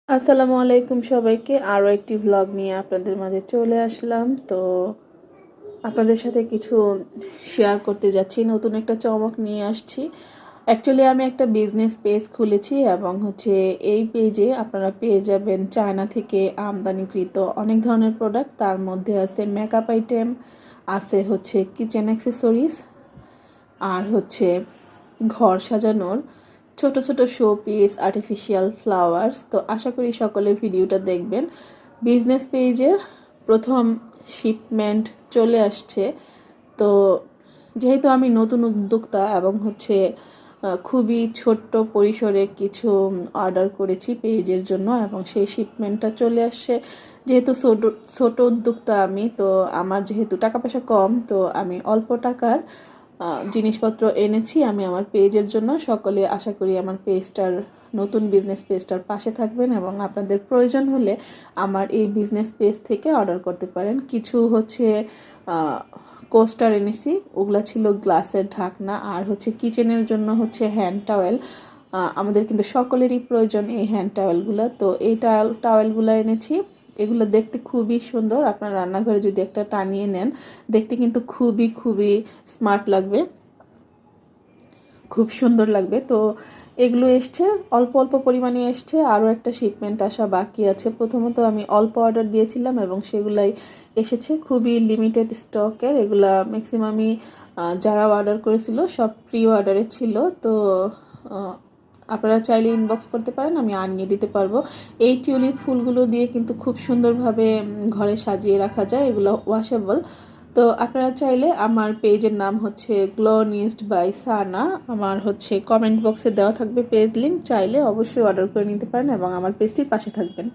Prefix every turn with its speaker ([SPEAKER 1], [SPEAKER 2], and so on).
[SPEAKER 1] আসসালামু আলাইকুম সবাইকে। আরও একটি ভ্লগ নিয়ে আপনাদের মাঝে চলে আসলাম। তো আপনাদের সাথে কিছু শেয়ার করতে যাচ্ছি, নতুন একটা চমক নিয়ে আসছি। অ্যাকচুয়ালি আমি একটা বিজনেস পেজ খুলেছি এবং এই পেজে আপনারা পেয়ে যাবেন চায়না থেকে আমদানিকৃত অনেক ধরনের প্রোডাক্ট। তার মধ্যে আছে মেকআপ আইটেম, আছে কিচেন অ্যাক্সেসরিজ, আর ঘর সাজানোর ছোট ছোট শো পিস, আর্টিফিশিয়াল ফ্লাওয়ার্স। তো আশা করি সকলে ভিডিওটা দেখবেন। বিজনেস পেজের প্রথম শিপমেন্ট চলে আসছে। তো যেহেতু আমি নতুন উদ্যোক্তা এবং খুবই ছোট্ট পরিসরে কিছু অর্ডার করেছি পেজের জন্য এবং সেই শিপমেন্টটা চলে আসছে। যেহেতু ছোট উদ্যোক্তা আমি, তো আমার যেহেতু টাকা পয়সা কম, তো আমি অল্প টাকার জিনিসপত্র এনেছি আমি আমার পেজের জন্য। সকলে আশা করি আমার নতুন বিজনেস পেজটার পাশে থাকবেন এবং আপনাদের প্রয়োজন হলে আমার এই বিজনেস পেজ থেকে অর্ডার করতে পারেন। কিছু কোস্টার এনেছি, ওগুলা ছিল গ্লাসের ঢাকনা, আর কিচেনের জন্য হ্যান্ড টাওয়েল। আমাদের কিন্তু সকলেরই প্রয়োজন এই হ্যান্ড টাওয়েলগুলো। তো এই টাওয়েলগুলো এনেছি। এগুলো দেখতে খুবই সুন্দর। আপনার রান্নাঘরে যদি একটা টানিয়ে নেন, দেখতে কিন্তু খুবই খুবই স্মার্ট লাগবে, খুব সুন্দর লাগবে। তো এগুলো এসছে, অল্প অল্প পরিমাণে এসছে, আরও একটা শিপমেন্ট আসা বাকি আছে। প্রথমত আমি অল্প অর্ডার দিয়েছিলাম এবং সেগুলাই এসেছে খুবই লিমিটেড স্টকের। এগুলা ম্যাক্সিমামই যারা অর্ডার করেছিল সব প্রি অর্ডারে ছিল। তো আপনারা চাইলে ইনবক্স করতে পারেন, আমি আনিয়ে দিতে পারবো। এই টিউলিপ ফুলগুলো দিয়ে কিন্তু খুব সুন্দরভাবে ঘরে সাজিয়ে রাখা যায়, এগুলো ওয়াশেবল। তো আপনারা চাইলে, আমার পেজের নাম গ্লোনিস্ট বাই সানা, আমার কমেন্ট বক্সে দেওয়া থাকবে পেজ লিঙ্ক, চাইলে অবশ্যই অর্ডার করে নিতে পারেন এবং আমার পেজটির পাশে থাকবেন।